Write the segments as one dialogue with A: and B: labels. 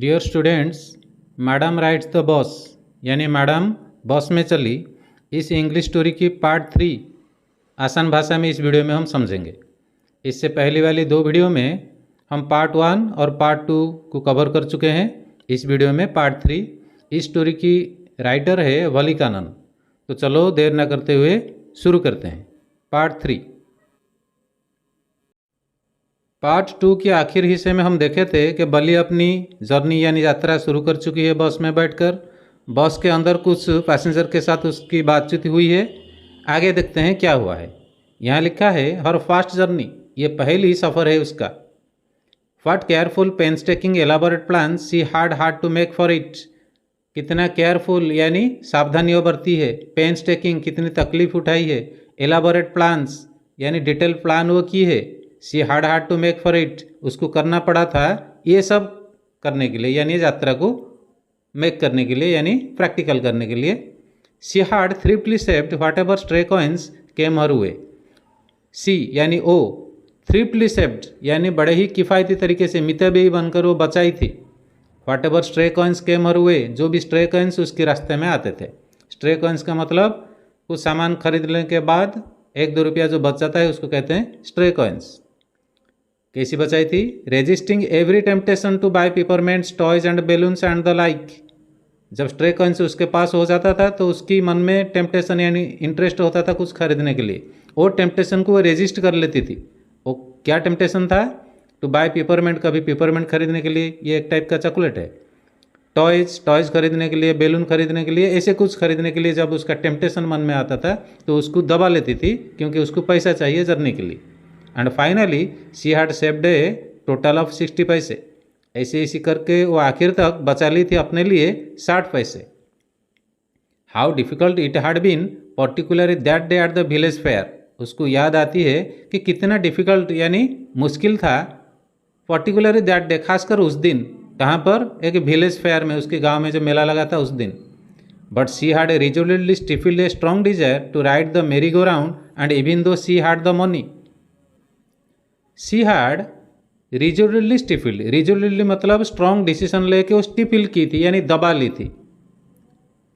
A: Dear students, madam writes the bus यानी madam bus में चली, इस इंग्लिश स्टोरी की पार्ट 3 आसान भाषा में इस वीडियो में हम समझेंगे। इससे पहले वाली 2 वीडियो में हम पार्ट 1 और पार्ट 2 को कवर कर चुके हैं। इस वीडियो में पार्ट 3, इस स्टोरी की राइटर है वलिकानन। तो चलो देर न करते हुए शुरू करते हैं। पार्ट 3। पार्ट 2 के आखिर हिस्से में हम देखे थे कि बली अपनी जर्नी यानी यात्रा शुरू कर चुकी है बस में बैठकर। बस के अंदर कुछ पैसेंजर के साथ उसकी बातचीत हुई है। आगे देखते हैं क्या हुआ है। यहाँ लिखा है हर फास्ट जर्नी, ये पहली सफ़र है उसका। What careful painstaking elaborate plan she had to make for it. कितना केयरफुल यानी सावधानियों बरती है, पेंसटेकिंग कितनी तकलीफ उठाई है, एलाबोरेट प्लान्स यानी डिटेल प्लान वो की है, she had to make for it उसको करना पड़ा था ये सब करने के लिए, यानी यात्रा को मेक करने के लिए यानी प्रैक्टिकल करने के लिए। She had thriftily saved whatever stray coins came her way. She यानी ओ, थ्रिफ्टली सेव्ड यानी बड़े ही किफ़ायती तरीके से मितव्ययी बनकर वो बचाई थी। What ever stray coins came her वे, जो भी स्ट्रे कॉइन्स उसके रास्ते में आते थे। स्ट्रे कॉइन्स का मतलब कुछ सामान खरीदने के बाद 1-2 रुपया जो बच जाता है उसको कहते हैं स्ट्रे कॉइन्स। कैसी बचाई थी? Resisting every temptation to buy peppermints, toys and balloons and the like. जब स्ट्रे कॉइन्स उसके पास हो जाता था तो उसकी मन में टेम्पटेशन यानी इंटरेस्ट होता था कुछ खरीदने के लिए। वो टेम्पटेशन को वो रेजिस्ट कर लेती थी। वो क्या टेम्पटेशन था? टू बाय पिपरमेंट, कभी पिपरमेंट खरीदने के लिए, ये एक टाइप का चॉकलेट है। टॉयज खरीदने के लिए, बेलून खरीदने के लिए, ऐसे कुछ खरीदने के लिए जब उसका टेम्पटेशन मन में आता था तो उसको दबा लेती थी क्योंकि उसको पैसा चाहिए जर्नी के लिए। And finally she had saved A total of 60 पैसे। ऐसे करके वो आखिर तक बचा ली थी अपने लिए 60 पैसे। How difficult it had been particularly that day at the village fair. उसको याद आती है कि कितना डिफ़िकल्ट यानी मुश्किल था पर्टिकुलरली दैट डे, खासकर उस दिन। कहाँ पर? एक विलेज फेयर में, उसके गांव में जो मेला लगा था उस दिन। But she had resolutely stifled a strong desire to ride the merry go round and even though she had the money. She had resolutely stifled, resolutely मतलब स्ट्रॉन्ग डिसीजन लेके वो स्टिफिल की थी यानी दबा ली थी।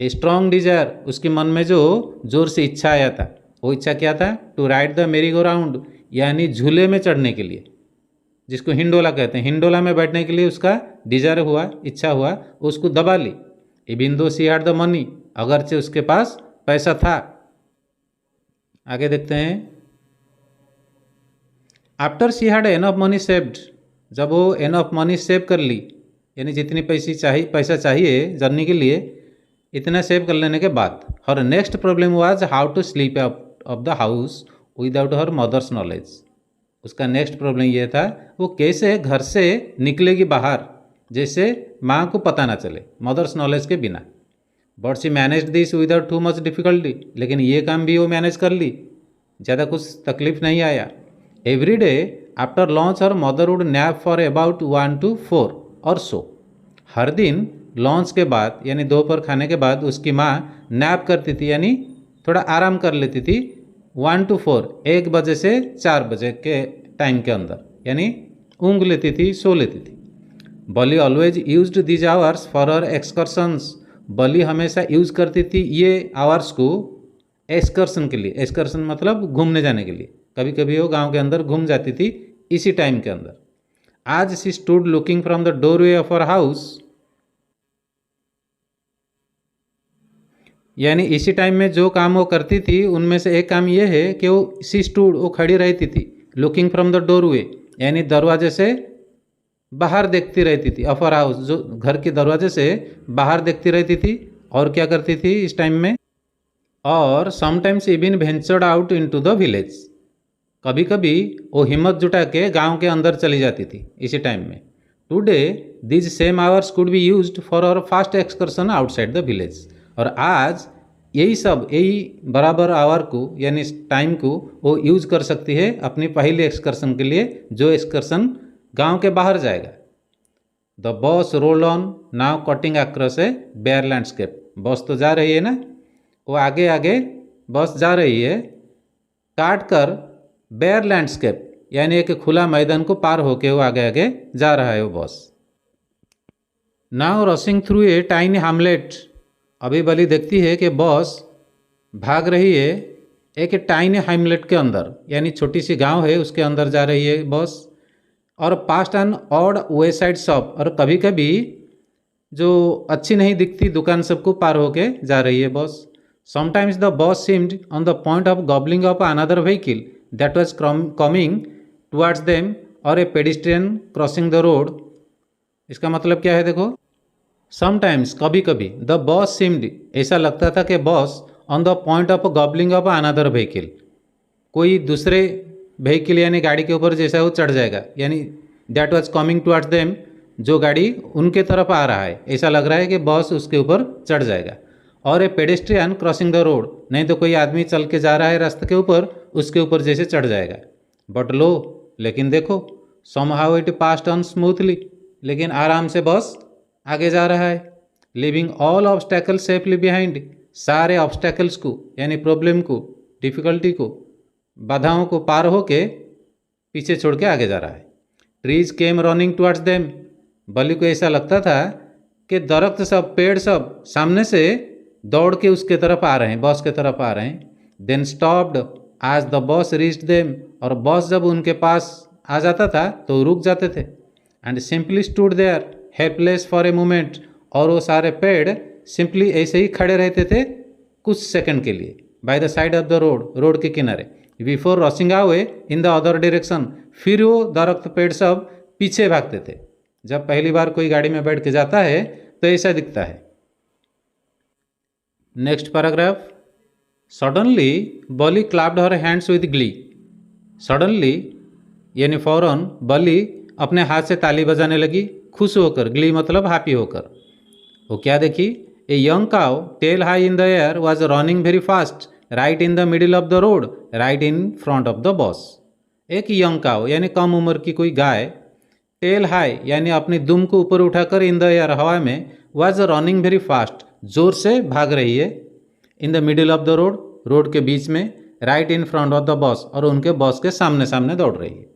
A: ए स्ट्रॉन्ग डिजायर, उसके मन में जो जोर से इच्छा आया था, वो इच्छा क्या था? To ride the merry go round यानी झूले में चढ़ने के लिए, जिसको हिंडोला कहते हैं। हिंडोला में बैठने के लिए उसका डिजायर हुआ, इच्छा हुआ, उसको दबा ली। Even though she had the money, अगरचे उसके पास पैसा था। आगे देखते हैं। After she had enough money saved, जब वो एनफ मनी सेव कर ली यानी जितनी पैसा चाहिए जर्नी के लिए, इतना सेव कर लेने के बाद, her next problem was how to slip out of the house without her mother's knowledge. उसका नेक्स्ट प्रॉब्लम ये था वो कैसे घर से निकलेगी बाहर जैसे माँ को पता ना चले, मदर्स नॉलेज के बिना। But she manage this without too much difficulty, लेकिन ये काम भी वो मैनेज कर ली, ज़्यादा कुछ तकलीफ नहीं आया। Every day after launch her mother would nap for about 1 to 4 और सो। हर दिन लॉन्च के बाद यानी दोपहर खाने के बाद उसकी माँ नैप करती थी यानी थोड़ा आराम कर लेती थी 1 to 4, 1 बजे से 4 बजे के टाइम के अंदर, यानी ऊँग लेती थी, सो लेती थी। Valli always used these hours for her excursions. Valli हमेशा यूज़ करती थी ये आवर्स को एक्सकर्शन के लिए। एक्सकर्शन मतलब घूमने जाने के लिए। कभी कभी वो गांव के अंदर घूम जाती थी इसी टाइम के अंदर। आज she stood looking from the doorway of her house, यानी इसी टाइम में जो काम वो करती थी उनमें से एक काम ये है कि वो शी स्टूड, वो खड़ी रहती थी, लुकिंग फ्रॉम द डोरवे यानी दरवाजे से बाहर देखती रहती थी, ऑफ हर हाउस जो घर के दरवाजे से बाहर देखती रहती थी। और क्या करती थी इस टाइम में? और sometimes even ventured out into the village, कभी कभी वो हिम्मत जुटा के गांव के अंदर चली जाती थी इसी टाइम में। Today these same hours could be used for our fast excursion outside the village. और आज यही बराबर आवर को यानी टाइम को वो यूज कर सकती है अपनी पहली एक्सकर्शन के लिए, जो एक्सकर्शन गांव के बाहर जाएगा। The bus rolled on now cutting across a bare landscape. Bus तो जा रही है ना, वो आगे आगे बस जा रही है काट कर बेयर लैंडस्केप यानी एक खुला मैदान को पार होके वो आगे आगे जा रहा है वो बस। Now rushing through a tiny hamlet। अभी बली देखती है कि बॉस भाग रही है एक टाइनी hamlet के अंदर, यानी छोटी सी गांव है उसके अंदर जा रही है बॉस। और past and odd way side shop, और कभी कभी जो अच्छी नहीं दिखती दुकान सबको पार होके जा रही है bus. Sometimes the bus seemed on the point of gobbling up another vehicle that was coming towards them, और a pedestrian crossing the road. इसका मतलब क्या है देखो, समटाइम्स कभी कभी, द बॉस सीम्ड ऐसा लगता था कि bus on the point of gobbling up another vehicle, कोई दूसरे व्हीकल यानी गाड़ी के ऊपर जैसा वो चढ़ जाएगा, यानी that was coming towards them, जो गाड़ी उनके तरफ आ रहा है ऐसा लग रहा है कि बॉस उसके ऊपर चढ़ जाएगा। और ए पेडेस्ट्रियन क्रॉसिंग द रोड, नहीं तो कोई आदमी चल के जा रहा है रास्ते के ऊपर, उसके ऊपर जैसे चढ़ जाएगा। बट लो, लेकिन देखो, somehow it past on smoothly, लेकिन आराम से बॉस आगे जा रहा है। Living all obstacle safely behind, सारे ऑब्स्टैकल्स को यानी प्रॉब्लम को, डिफ़िकल्टी को, बाधाओं को पार होके पीछे छोड़ के आगे जा रहा है। Trees came running towards them, Valli को ऐसा लगता था कि दरख्त सब, पेड़ सब सामने से दौड़ के उसके तरफ आ रहे हैं, बॉस के तरफ आ रहे हैं। देन स्टॉप्ड आज द बॉस रीच्ड देम, और बॉस जब उनके पास आ जाता था तो रुक जाते थे। And simply stood there helpless for a moment, और वो सारे पेड़ सिंपली ऐसे ही खड़े रहते थे कुछ सेकंड के लिए, by the side of the road, road के किनारे, before rushing away in the other direction. फिर वो दरख्त पेड़ सब पीछे भागते थे। जब पहली बार कोई गाड़ी में बैठ के जाता है तो ऐसा दिखता है। Next paragraph. Suddenly Bali clapped her hands with Glee. Suddenly यानी फौरन बली अपने हाथ से ताली बजाने लगी, खुश होकर, ग्ली मतलब हैप्पी होकर। वो क्या देखी, a young cow tail high in the air was running very fast right in the middle of the road right in front of the bus. एक यंग काउ यानी कम उम्र की कोई गाय, टेल हाई यानी अपनी दुम को ऊपर उठाकर, इन द एयर हवा में, वाज रनिंग वेरी फास्ट जोर से भाग रही है, in the middle of the road road के बीच में, right in front of the bus और उनके बॉस के सामने सामने दौड़ रही है।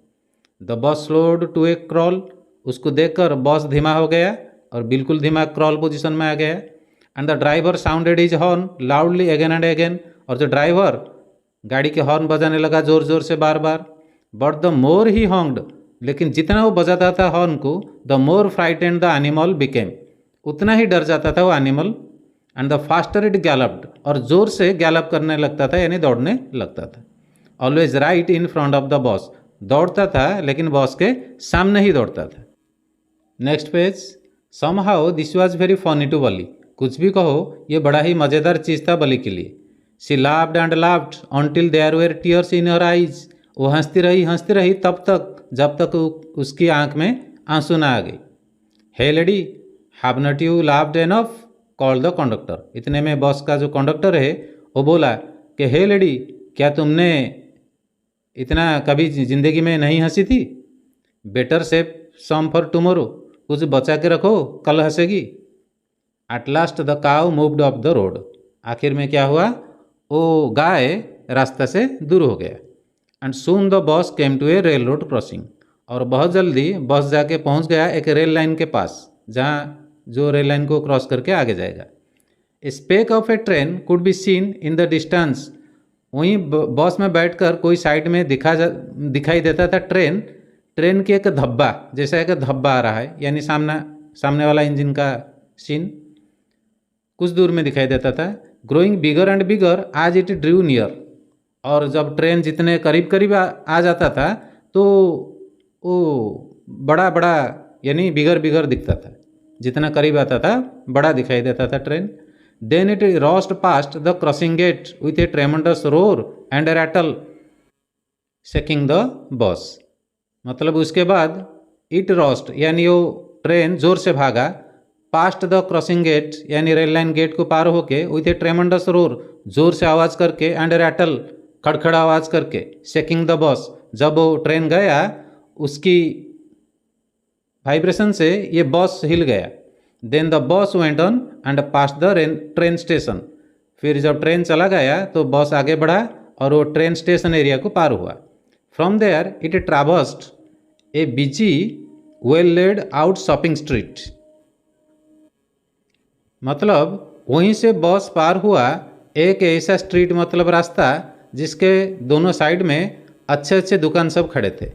A: The bus slowed to a crawl, उसको देखकर बॉस धीमा हो गया और बिल्कुल धीमा क्रॉल पोजीशन में आ गया। And the driver sounded his horn loudly again and again, और जो ड्राइवर गाड़ी के हॉर्न बजाने लगा ज़ोर ज़ोर से बार बार। बट द मोर ही हॉन्ग्ड, लेकिन जितना वो बजाता था हॉर्न को, the more frightened the animal became, उतना ही डर जाता था वो animal. And the faster it galloped, और ज़ोर से गैलप करने लगता था यानी दौड़ने लगता था। Always right in front of the bus, दौड़ता था लेकिन बॉस के सामने ही दौड़ता था। Next page. Somehow this was very funny to Valli, कुछ भी कहो ये बड़ा ही मज़ेदार चीज़ था बली के लिए। She laughed and laughed until there were tears in her eyes, वो हंसती रही तब तक जब तक उसकी आंख में आंसू ना आ गई। Hey lady have not you laughed enough, call the conductor. इतने में बस का जो कंडक्टर है वो बोला कि हे लेडी, क्या तुमने इतना कभी ज़िंदगी में नहीं हंसी थी? Better save some for tomorrow, कुछ बचा के रखो, कल हंसेगी। At last the cow moved off the road, आखिर में क्या हुआ, वो गाय रास्ता से दूर हो गया। And soon the bus came to a rail road crossing, और बहुत जल्दी बस जाके पहुंच गया एक रेल लाइन के पास, जहाँ जो रेल लाइन को क्रॉस करके आगे जाएगा। Speck of a train could be seen in the distance, वहीं बस में बैठकर कोई साइड में दिखाई देता था ट्रेन की एक धब्बा, जैसा एक धब्बा आ रहा है, यानी सामने वाला इंजन का सीन कुछ दूर में दिखाई देता था। ग्रोइंग बिगर एंड बिगर आज इट ड्रू नियर, और जब ट्रेन जितने करीब करीब आ जाता था तो वो बड़ा बड़ा यानी बिगर दिखता था, जितना करीब आता था बड़ा दिखाई देता था train. Then it roared past the crossing gate with a tremendous roar and a rattle shaking the bus, मतलब उसके बाद इट रॉस्ट यानी वो ट्रेन जोर से भागा, पास्ट द क्रॉसिंग गेट यानी रेल लाइन गेट को पार होके, विथ ए ट्रेमेंडस रोर जोर से आवाज़ करके, एंड रैटल खड़खड़ा आवाज़ करके, शेकिंग द बस जब वो ट्रेन गया उसकी वाइब्रेशन से ये बस हिल गया। Then the bus went on and pass the train station, फिर जब ट्रेन चला गया तो बस आगे बढ़ा और वो ट्रेन स्टेशन एरिया को पार हुआ। From there it traversed a busy well laid out shopping street, मतलब वहीं से बस पार हुआ एक ऐसा स्ट्रीट मतलब रास्ता जिसके दोनों साइड में अच्छे अच्छे दुकान सब खड़े थे।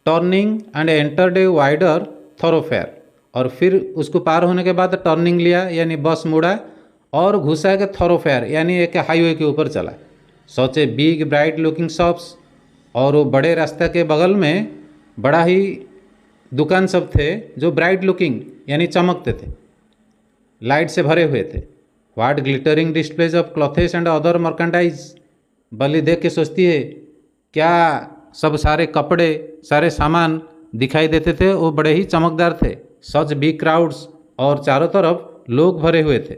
A: Turning and entered a wider थॉरोफेयर, और फिर उसको पार होने के बाद टर्निंग लिया यानी बस मुड़ा और घुसा के थॉरोफेयर यानी एक हाईवे के ऊपर चला। Such a big bright looking shops, और वो बड़े रास्ते के बगल में बड़ा ही दुकान सब थे जो ब्राइट लुकिंग यानी चमकते थे, लाइट से भरे हुए थे। What glittering displays of clothes and other merchandise. बल्ली देख के सोचती है क्या सब सारे कपड़े सारे सामान दिखाई देते थे, वो बड़े ही चमकदार थे। सच बिग क्राउड्स, और चारों तरफ लोग भरे हुए थे।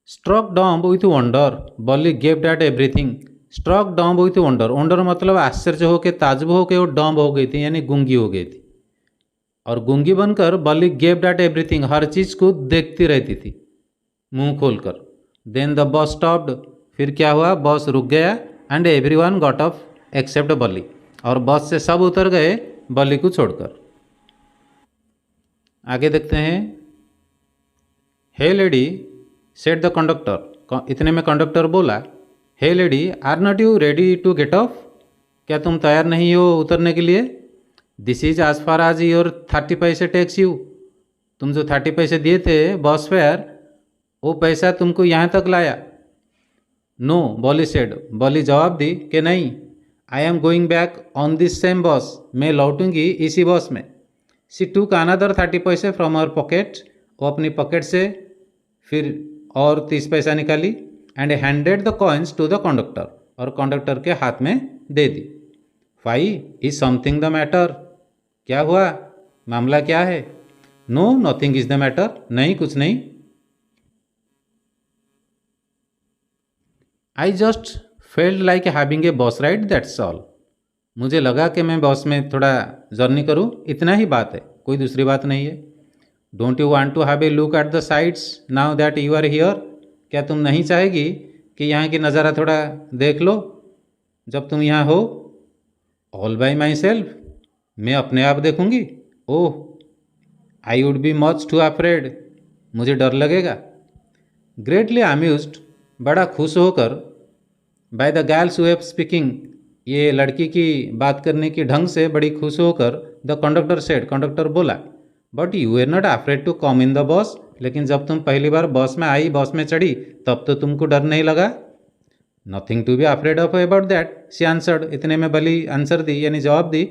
A: Struck dumb with wonder, Balli gaped at everything. Struck dumb with wonder, wonder मतलब आश्चर्य होके ताज्जुब होके वो डम्ब हो गई थी यानी गूंगी हो गई थी, और गूंगी बनकर बल्ली गेप्ड एट एवरीथिंग, हर चीज़ को देखती रहती थी मुंह खोलकर। देन द बस स्टॉप्ड, फिर क्या हुआ, बस रुक गया। And everyone got off except Balli, और बस से सब उतर गए बल्ली को छोड़कर। आगे देखते हैं। Hey lady said the conductor, इतने में कंडक्टर बोला, hey lady are not you ready to get off, क्या तुम तैयार नहीं हो उतरने के लिए? This is as far as your 30 पैसे टैक्स यू, तुम जो 30 पैसे दिए थे बस फेयर, वो पैसा तुमको यहाँ तक लाया। नो बॉली सेड, बॉली जवाब दी कि नहीं, I am going back on this same बस, मैं लौटूंगी इसी बस में। सी टूक अनदर 30 पैसे फ्रॉम हर पॉकेट, वो अपनी पॉकेट से फिर और 30 पैसा निकाली। And handed the coins to the conductor, और कंडक्टर के हाथ में दे दी। Why is something the matter, क्या हुआ, मामला क्या है? No nothing is the matter, नहीं कुछ नहीं। I just felt like having a bus ride that's all, मुझे लगा कि मैं बस में थोड़ा जर्नी करूं, इतना ही बात है, कोई दूसरी बात नहीं है। Don't you want to have a look at the sights now that you are here, क्या तुम नहीं चाहेगी कि यहाँ की नज़ारा थोड़ा देख लो जब तुम यहाँ हो? ऑल बाई माई सेल्फ, मैं अपने आप देखूंगी? Oh I would be much too afraid, मुझे डर लगेगा। ग्रेटली अम्यूज्ड, बड़ा खुश होकर, by the girl's way of speaking, ये लड़की की बात करने की ढंग से बड़ी खुश होकर, द कंडक्टर सेड, कंडक्टर बोला, but you are not afraid to come in the bus, लेकिन जब तुम पहली बार बस में आई, बस में चढ़ी, तब तो तुमको डर नहीं लगा? Nothing to be afraid of about that, she answered, इतने में बली आंसर दी यानी जवाब दी,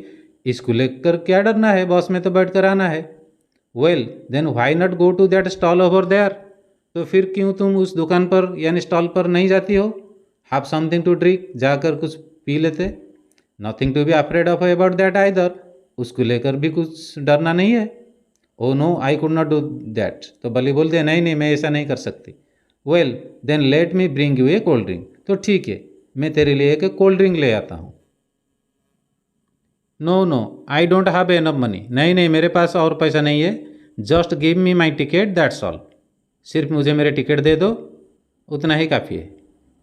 A: इसको लेकर क्या डरना है, बस में तो बैठ कर आना है। Well then why not go to that stall over there, तो फिर क्यों तुम उस दुकान पर यानी स्टॉल पर नहीं जाती हो? हैव समथिंग टू ड्रिंक, जाकर कुछ पी लेते। Nothing to be afraid of about that either, उसको लेकर भी कुछ डरना नहीं है। Oh no I could not do that, तो बली बोलते हैं नहीं नहीं मैं ऐसा नहीं कर सकती। Well then let me bring you a cold drink, तो ठीक है मैं तेरे लिए एक कोल्ड ड्रिंक ले आता हूँ। No no I don't have enough money, नहीं नहीं मेरे पास और पैसा नहीं है। Just give me my ticket that's all, सिर्फ मुझे मेरे टिकट दे दो, उतना ही काफ़ी है।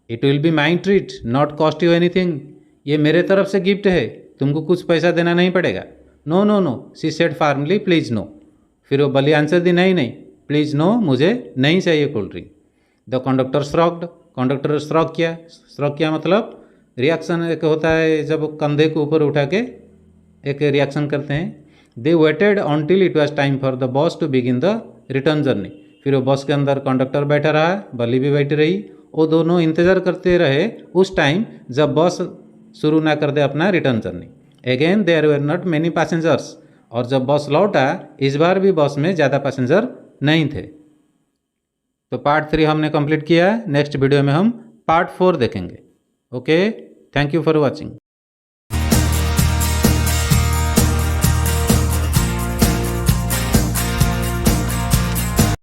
A: It will be my treat not cost you anything, ये मेरे तरफ से गिफ्ट है, तुमको कुछ पैसा देना नहीं पड़ेगा। No no no she said formally, please no, फिर वो बली आंसर दी नहीं नहीं प्लीज़ नो, मुझे नहीं चाहिए cold drink. The conductor shrugged, कंडक्टर श्रॉक किया मतलब रिएक्शन एक होता है जब कंधे को ऊपर उठा के एक रिएक्शन करते हैं। They waited until it was time for the bus to begin the return journey, फिर वो बस के अंदर कंडक्टर बैठा रहा, बली भी बैठी रही, वो दोनों इंतज़ार करते रहे उस टाइम जब बस शुरू ना कर दे अपना return journey. Again there were not many passengers, और जब बस लौटा इस बार भी बस में ज़्यादा पैसेंजर नहीं थे। तो पार्ट 3 हमने कंप्लीट किया है, नेक्स्ट वीडियो में हम पार्ट 4 देखेंगे। Okay, thank you for watching.